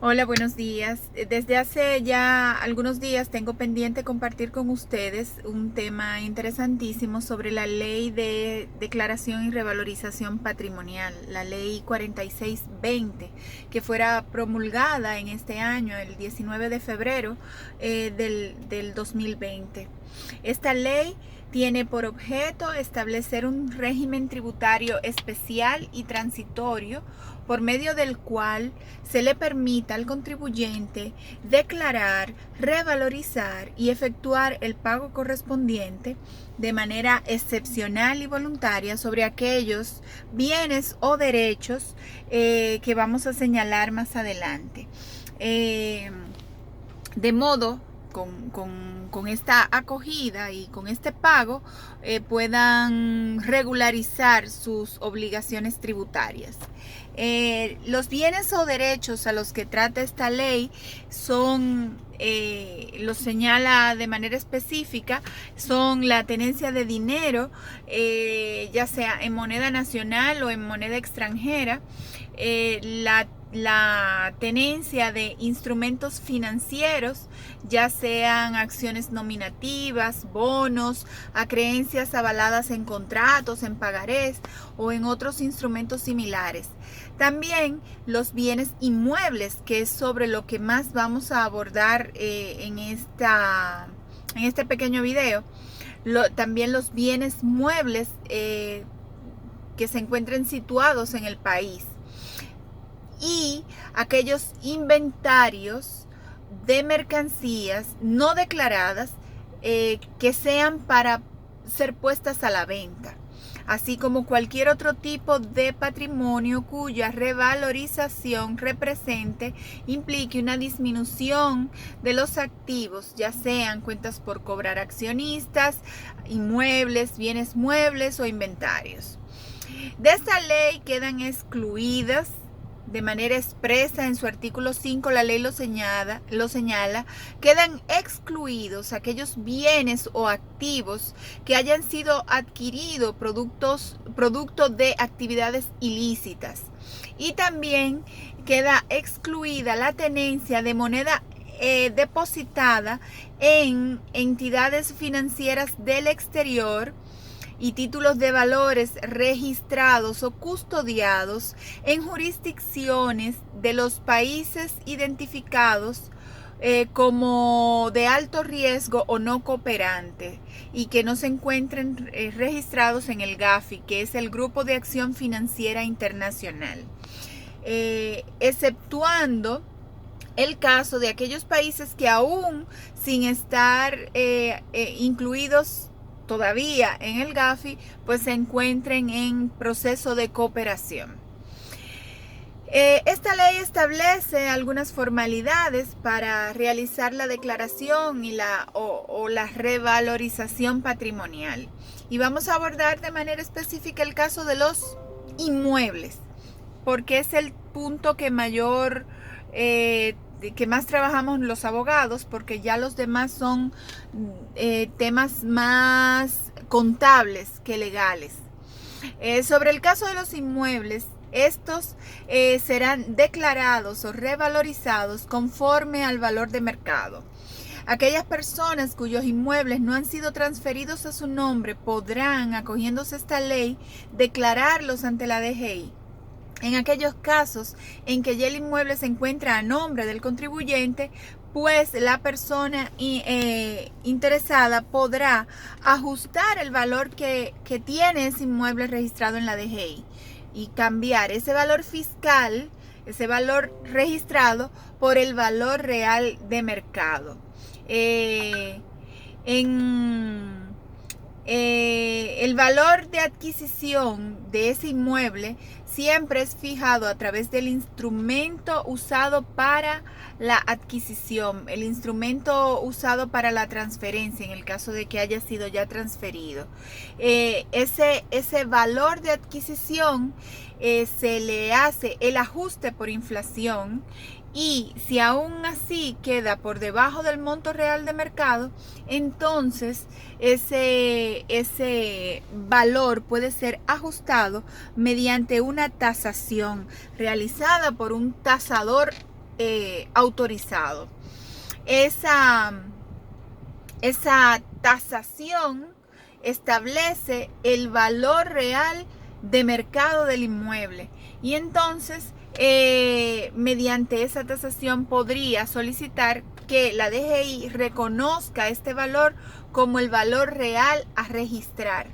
Hola, buenos días. Desde hace ya algunos días tengo pendiente compartir con ustedes un tema interesantísimo sobre la ley de declaración y revalorización patrimonial, la ley 4620, que fuera promulgada en este año, el 19 de febrero del 2020. Esta ley tiene por objeto establecer un régimen tributario especial y transitorio por medio del cual se le permita al contribuyente declarar, revalorizar y efectuar el pago correspondiente de manera excepcional y voluntaria sobre aquellos bienes o derechos que vamos a señalar más adelante. De modo con esta acogida y con este pago puedan regularizar sus obligaciones tributarias. Los bienes o derechos a los que trata esta ley son, los señala de manera específica, son la tenencia de dinero, ya sea en moneda nacional o en moneda extranjera, la tenencia de instrumentos financieros, ya sean acciones nominativas, bonos, acreencias avaladas en contratos, en pagarés o en otros instrumentos similares. También los bienes inmuebles, que es sobre lo que más vamos a abordar en este pequeño video. También los bienes muebles que se encuentren situados en el país, y aquellos inventarios de mercancías no declaradas que sean para ser puestas a la venta, así como cualquier otro tipo de patrimonio cuya revalorización represente implique una disminución de los activos, ya sean cuentas por cobrar accionistas, inmuebles, bienes muebles o inventarios. De esta ley quedan excluidas de manera expresa en su artículo 5, la ley lo señala, quedan excluidos aquellos bienes o activos que hayan sido adquiridos producto de actividades ilícitas. Y también queda excluida la tenencia de moneda depositada en entidades financieras del exterior y títulos de valores registrados o custodiados en jurisdicciones de los países identificados como de alto riesgo o no cooperante y que no se encuentren registrados en el GAFI, que es el Grupo de Acción Financiera Internacional, exceptuando el caso de aquellos países que aún sin estar incluidos todavía en el GAFI, pues se encuentren en proceso de cooperación. Esta ley establece algunas formalidades para realizar la declaración y la revalorización patrimonial. Y vamos a abordar de manera específica el caso de los inmuebles, porque es el punto que más trabajamos los abogados, porque ya los demás son temas más contables que legales. Sobre el caso de los inmuebles, estos serán declarados o revalorizados conforme al valor de mercado. Aquellas personas cuyos inmuebles no han sido transferidos a su nombre podrán, acogiéndose a esta ley, declararlos ante la DGI. En aquellos casos en que ya el inmueble se encuentra a nombre del contribuyente, pues la persona interesada podrá ajustar el valor que tiene ese inmueble registrado en la DGI y cambiar ese valor fiscal, ese valor registrado, por el valor real de mercado. El valor de adquisición de ese inmueble siempre es fijado a través del instrumento usado para la adquisición, el instrumento usado para la transferencia, en el caso de que haya sido ya transferido. Ese valor de adquisición se le hace el ajuste por inflación, y si aún así queda por debajo del monto real de mercado, entonces ese valor puede ser ajustado mediante una tasación realizada por un tasador autorizado. Esa tasación establece el valor real de mercado del inmueble y entonces mediante esa tasación podría solicitar que la DGI reconozca este valor como el valor real a registrar.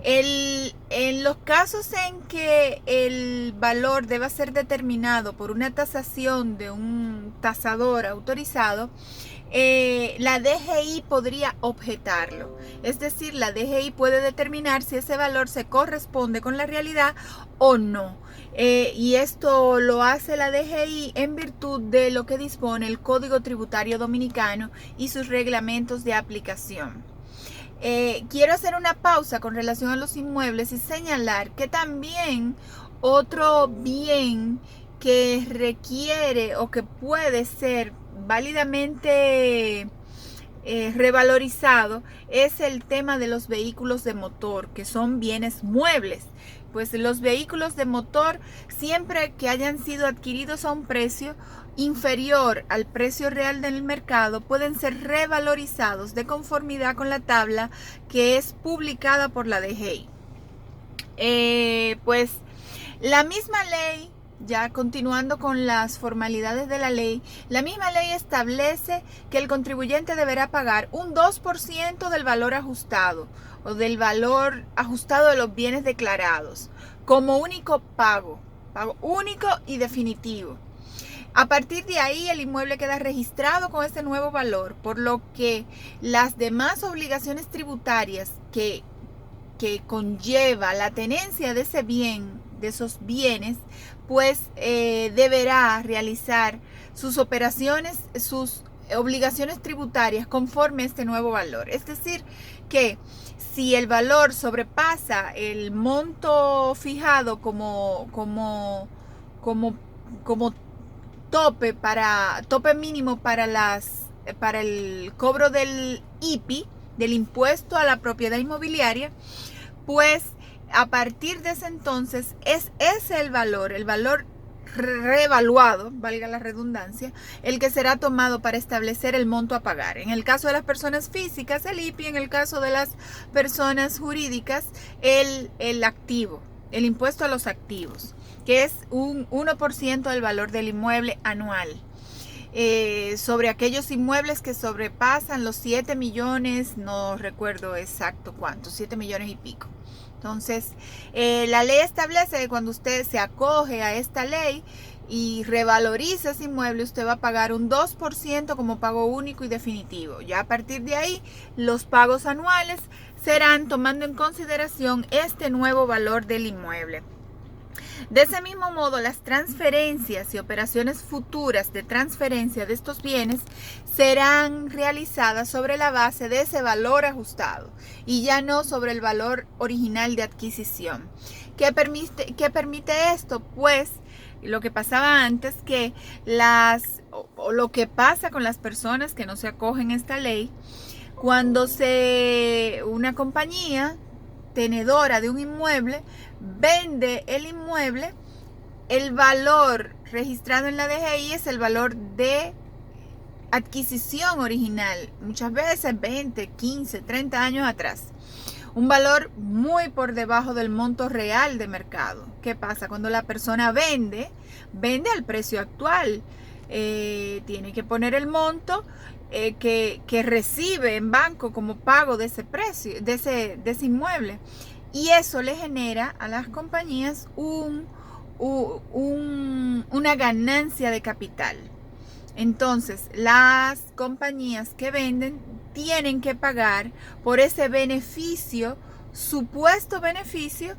En los casos en que el valor deba ser determinado por una tasación de un tasador autorizado, la DGI podría objetarlo. Es decir, la DGI puede determinar si ese valor se corresponde con la realidad o no. Y esto lo hace la DGI en virtud de lo que dispone el Código Tributario Dominicano y sus reglamentos de aplicación. Quiero hacer una pausa con relación a los inmuebles y señalar que también otro bien que requiere o que puede ser válidamente revalorizado es el tema de los vehículos de motor, que son bienes muebles. Pues los vehículos de motor, siempre que hayan sido adquiridos a un precio inferior al precio real del mercado, pueden ser revalorizados de conformidad con la tabla que es publicada por la DGI. Pues la misma ley, ya continuando con las formalidades de la ley, la misma ley establece que el contribuyente deberá pagar un 2% del valor ajustado o del valor ajustado de los bienes declarados como único pago único y definitivo. A partir de ahí, el inmueble queda registrado con este nuevo valor, por lo que las demás obligaciones tributarias que conlleva la tenencia de ese bien, de esos bienes, pues deberá realizar sus operaciones, sus obligaciones tributarias conforme a este nuevo valor. Es decir, que si el valor sobrepasa el monto fijado como tope mínimo para el cobro del IPI, del impuesto a la propiedad inmobiliaria, pues a partir de ese entonces es ese el valor reevaluado, valga la redundancia, el que será tomado para establecer el monto a pagar. En el caso de las personas físicas, el IPI; en el caso de las personas jurídicas, el activo, el impuesto a los activos, que es un 1% del valor del inmueble anual. Sobre aquellos inmuebles que sobrepasan los 7 millones, no recuerdo exacto cuánto, 7 millones y pico. Entonces, la ley establece que cuando usted se acoge a esta ley y revaloriza ese inmueble, usted va a pagar un 2% como pago único y definitivo. Ya a partir de ahí, los pagos anuales serán tomando en consideración este nuevo valor del inmueble. De ese mismo modo, las transferencias y operaciones futuras de transferencia de estos bienes serán realizadas sobre la base de ese valor ajustado y ya no sobre el valor original de adquisición. ¿Qué permite esto? Pues lo que pasaba antes, que lo que pasa con las personas que no se acogen a esta ley, cuando una compañía tenedora de un inmueble vende el inmueble, el valor registrado en la DGI es el valor de adquisición original, muchas veces 20, 15, 30 años atrás. Un valor muy por debajo del monto real de mercado. ¿Qué pasa? Cuando la persona vende al precio actual. Tiene que poner el monto que recibe en banco como pago de ese precio, de ese inmueble. Y eso le genera a las compañías una ganancia de capital. Entonces, las compañías que venden tienen que pagar por ese beneficio, supuesto beneficio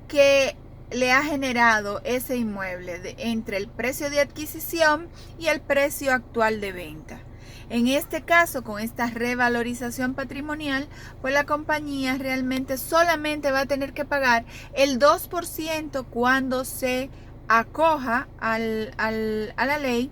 que le ha generado ese inmueble entre el precio de adquisición y el precio actual de venta. En este caso, con esta revalorización patrimonial, pues la compañía realmente solamente va a tener que pagar el 2% cuando se acoja a la ley,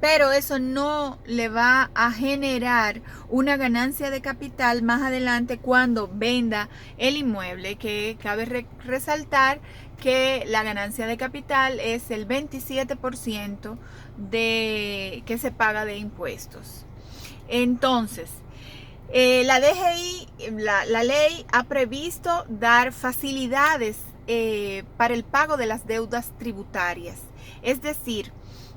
pero eso no le va a generar una ganancia de capital más adelante cuando venda el inmueble, que cabe resaltar que la ganancia de capital es el 27% que se paga de impuestos. Entonces, la DGI, la ley ha previsto dar facilidades para el pago de las deudas tributarias. Es decir,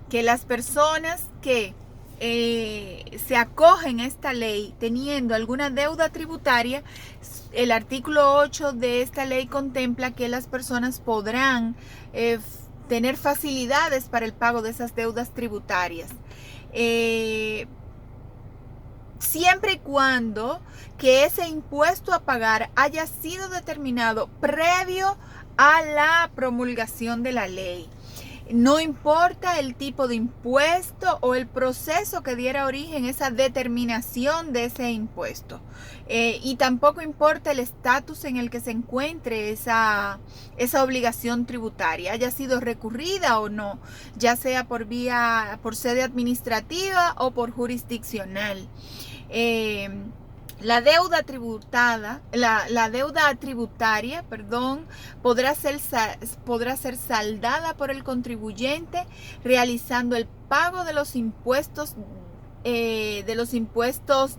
que las personas que se acogen a esta ley teniendo alguna deuda tributaria, el artículo 8 de esta ley contempla que las personas podrán tener facilidades para el pago de esas deudas tributarias. Siempre y cuando que ese impuesto a pagar haya sido determinado previo a la promulgación de la ley. No importa el tipo de impuesto o el proceso que diera origen a esa determinación de ese impuesto. Y tampoco importa el estatus en el que se encuentre esa obligación tributaria, haya sido recurrida o no, ya sea por sede administrativa o por jurisdiccional. La deuda tributaria, podrá ser saldada por el contribuyente realizando el pago de los impuestos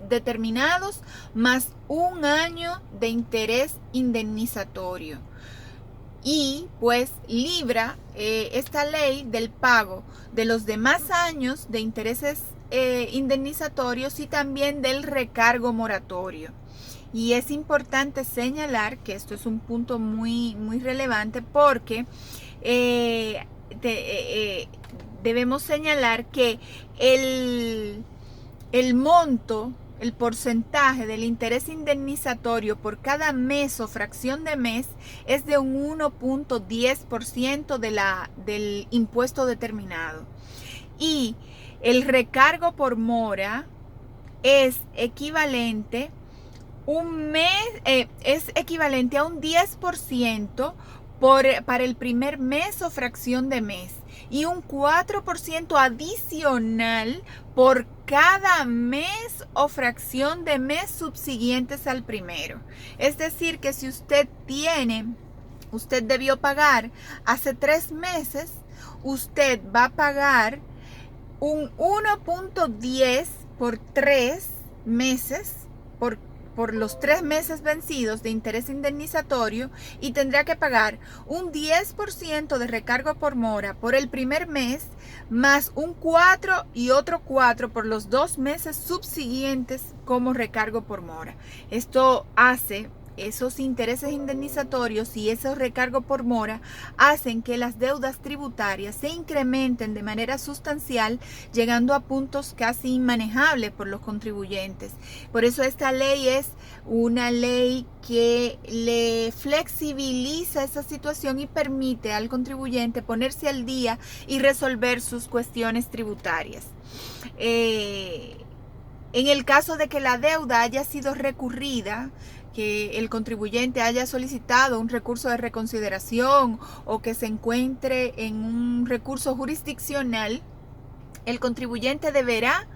determinados más un año de interés indemnizatorio. Y pues libra esta ley del pago de los demás años de intereses indemnizatorios y también del recargo moratorio. Y es importante señalar que esto es un punto muy, muy relevante porque debemos señalar que el monto, el porcentaje del interés indemnizatorio por cada mes o fracción de mes es de un 1.10% del impuesto determinado. Y el recargo por mora es equivalente a un 10% para el primer mes o fracción de mes y un 4% adicional por cada mes o fracción de mes subsiguientes al primero. Es decir, que si usted debió pagar hace 3 meses, usted va a pagar un 1.10 por 3 meses, por los 3 meses vencidos de interés indemnizatorio, y tendrá que pagar un 10% de recargo por mora por el primer mes, más un 4 y otro 4 por los 2 meses subsiguientes como recargo por mora. Esto hace esos intereses indemnizatorios y esos recargos por mora hacen que las deudas tributarias se incrementen de manera sustancial, llegando a puntos casi inmanejables por los contribuyentes. Por eso esta ley es una ley que le flexibiliza esa situación y permite al contribuyente ponerse al día y resolver sus cuestiones tributarias. En el caso de que la deuda haya sido recurrida, que el contribuyente haya solicitado un recurso de reconsideración o que se encuentre en un recurso jurisdiccional, el contribuyente deberá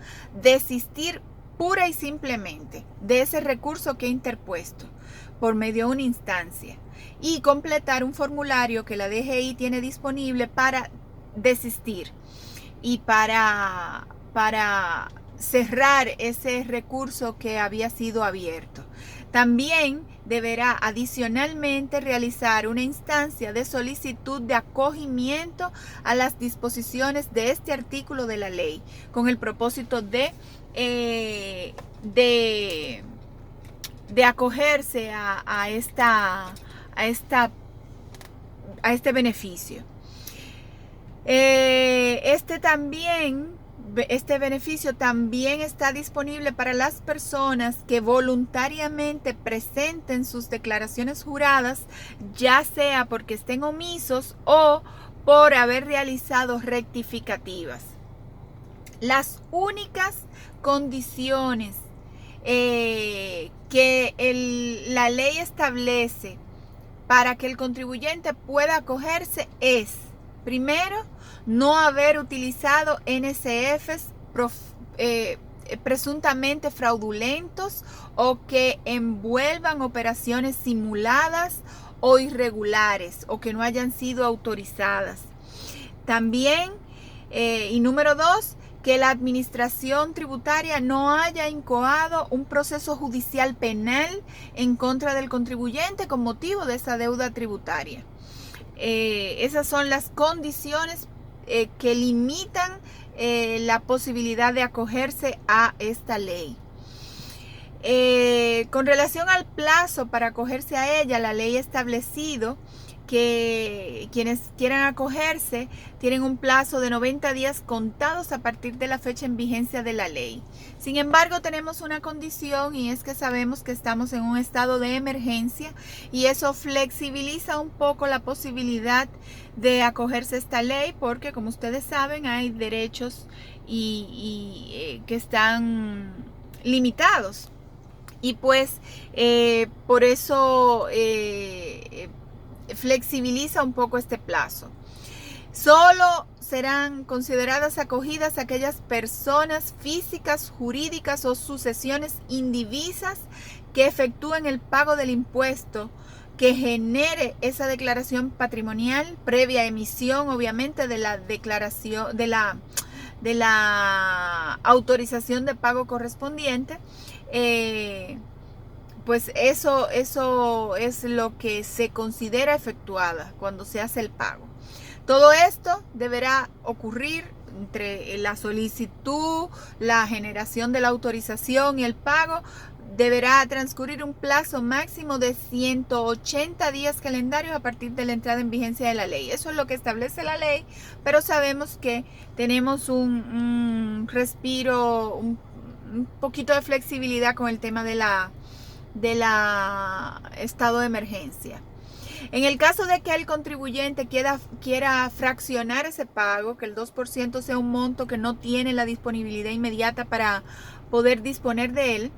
desistir pura y simplemente de ese recurso que ha interpuesto por medio de una instancia y completar un formulario que la DGI tiene disponible para desistir y para cerrar ese recurso que había sido abierto. También deberá adicionalmente realizar una instancia de solicitud de acogimiento a las disposiciones de este artículo de la ley, con el propósito de acogerse a este beneficio. Este beneficio también está disponible para las personas que voluntariamente presenten sus declaraciones juradas, ya sea porque estén omisos o por haber realizado rectificativas. Las únicas condiciones que la ley establece para que el contribuyente pueda acogerse es Primero, no haber utilizado NSFs presuntamente fraudulentos o que envuelvan operaciones simuladas o irregulares o que no hayan sido autorizadas. También, y número 2, que la administración tributaria no haya incoado un proceso judicial penal en contra del contribuyente con motivo de esa deuda tributaria. Esas son las condiciones que limitan la posibilidad de acogerse a esta ley. Con relación al plazo para acogerse a ella, la ley ha establecido que quienes quieran acogerse tienen un plazo de 90 días contados a partir de la fecha en vigencia de la ley. Sin embargo, tenemos una condición y es que sabemos que estamos en un estado de emergencia y eso flexibiliza un poco la posibilidad de acogerse a esta ley porque, como ustedes saben, hay derechos que están limitados. Y pues por eso flexibiliza un poco este plazo. Solo serán consideradas acogidas aquellas personas físicas, jurídicas o sucesiones indivisas que efectúen el pago del impuesto que genere esa declaración patrimonial previa emisión, obviamente, de la declaración, de la autorización de pago correspondiente. Pues eso es lo que se considera efectuada cuando se hace el pago. Todo esto deberá ocurrir entre la solicitud, la generación de la autorización y el pago. Deberá transcurrir un plazo máximo de 180 días calendarios a partir de la entrada en vigencia de la ley. Eso es lo que establece la ley, pero sabemos que tenemos un respiro, un poquito de flexibilidad con el tema de la estado de emergencia. En el caso de que el contribuyente quiera fraccionar ese pago, que el 2% sea un monto que no tiene la disponibilidad inmediata para poder disponer de él,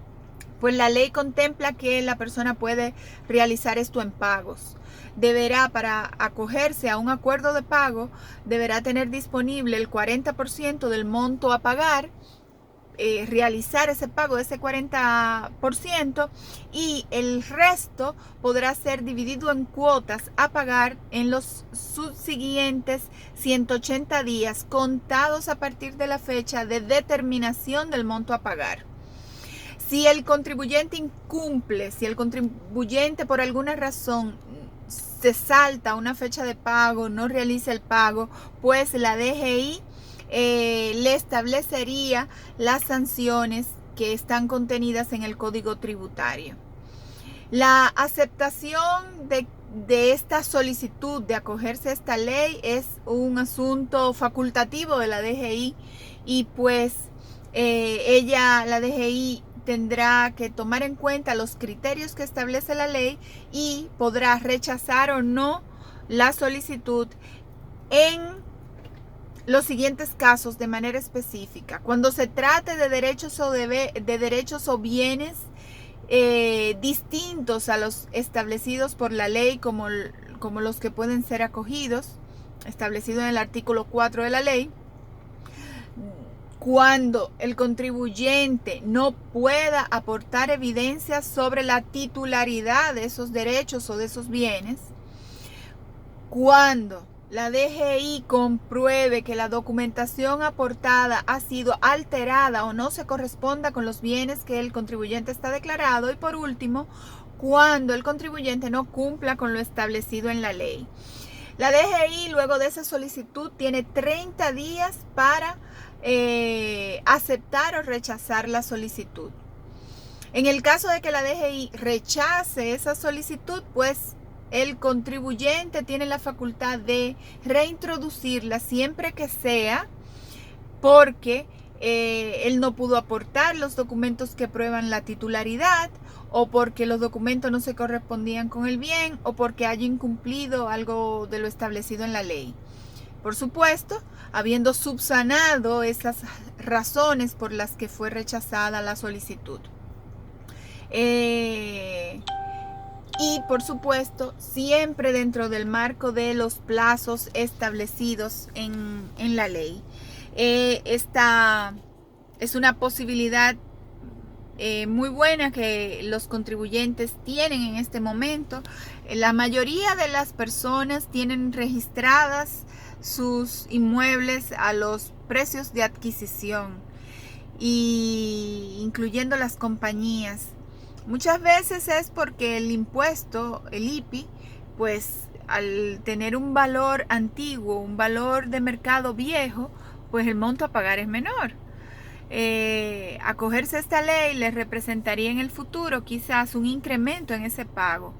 pues la ley contempla que la persona puede realizar esto en pagos. Deberá, para acogerse a un acuerdo de pago, deberá tener disponible el 40% del monto a pagar, realizar ese pago de ese 40% y el resto podrá ser dividido en cuotas a pagar en los subsiguientes 180 días contados a partir de la fecha de determinación del monto a pagar. Si el contribuyente incumple, si el contribuyente por alguna razón se salta una fecha de pago, no realiza el pago, pues la DGI le establecería las sanciones que están contenidas en el Código Tributario. La aceptación de esta solicitud de acogerse a esta ley es un asunto facultativo de la DGI y pues la DGI tendrá que tomar en cuenta los criterios que establece la ley y podrá rechazar o no la solicitud en los siguientes casos de manera específica. Cuando se trate de derechos o bienes distintos a los establecidos por la ley, como los que pueden ser acogidos, establecido en el artículo 4 de la ley. Cuando el contribuyente no pueda aportar evidencias sobre la titularidad de esos derechos o de esos bienes. Cuando la DGI compruebe que la documentación aportada ha sido alterada o no se corresponda con los bienes que el contribuyente está declarado. Y por último, cuando el contribuyente no cumpla con lo establecido en la ley. La DGI, luego de esa solicitud, tiene 30 días para aceptar o rechazar la solicitud. En el caso de que la DGI rechace esa solicitud, pues el contribuyente tiene la facultad de reintroducirla siempre que sea porque él no pudo aportar los documentos que prueban la titularidad, o porque los documentos no se correspondían con el bien, o porque haya incumplido algo de lo establecido en la ley. Por supuesto, habiendo subsanado esas razones por las que fue rechazada la solicitud. y por supuesto siempre dentro del marco de los plazos establecidos en la ley. Esta es una posibilidad muy buena que los contribuyentes tienen en este momento. La mayoría de las personas tienen registradas sus inmuebles a los precios de adquisición, y incluyendo las compañías. Muchas veces es porque el impuesto, el IPI, pues al tener un valor antiguo, un valor de mercado viejo, pues el monto a pagar es menor. Acogerse a esta ley les representaría en el futuro quizás un incremento en ese pago.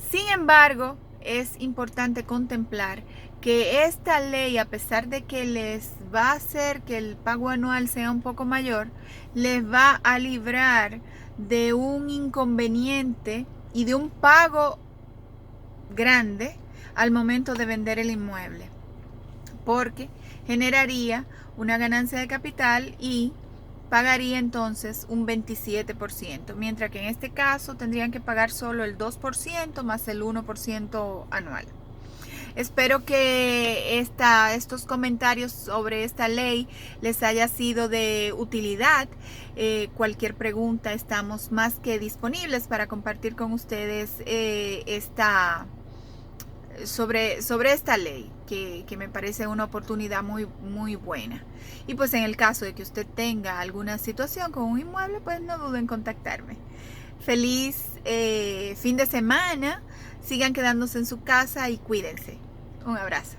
Sin embargo, es importante contemplar que esta ley, a pesar de que les va a hacer que el pago anual sea un poco mayor, les va a librar de un inconveniente y de un pago grande al momento de vender el inmueble, porque generaría una ganancia de capital y pagaría entonces un 27%, mientras que en este caso tendrían que pagar solo el 2% más el 1% anual. Espero que estos comentarios sobre esta ley les haya sido de utilidad. Cualquier pregunta, estamos más que disponibles para compartir con ustedes sobre esta ley, que me parece una oportunidad muy, muy buena. Y pues en el caso de que usted tenga alguna situación con un inmueble, pues no duden en contactarme. Feliz fin de semana, sigan quedándose en su casa y cuídense. Un abrazo.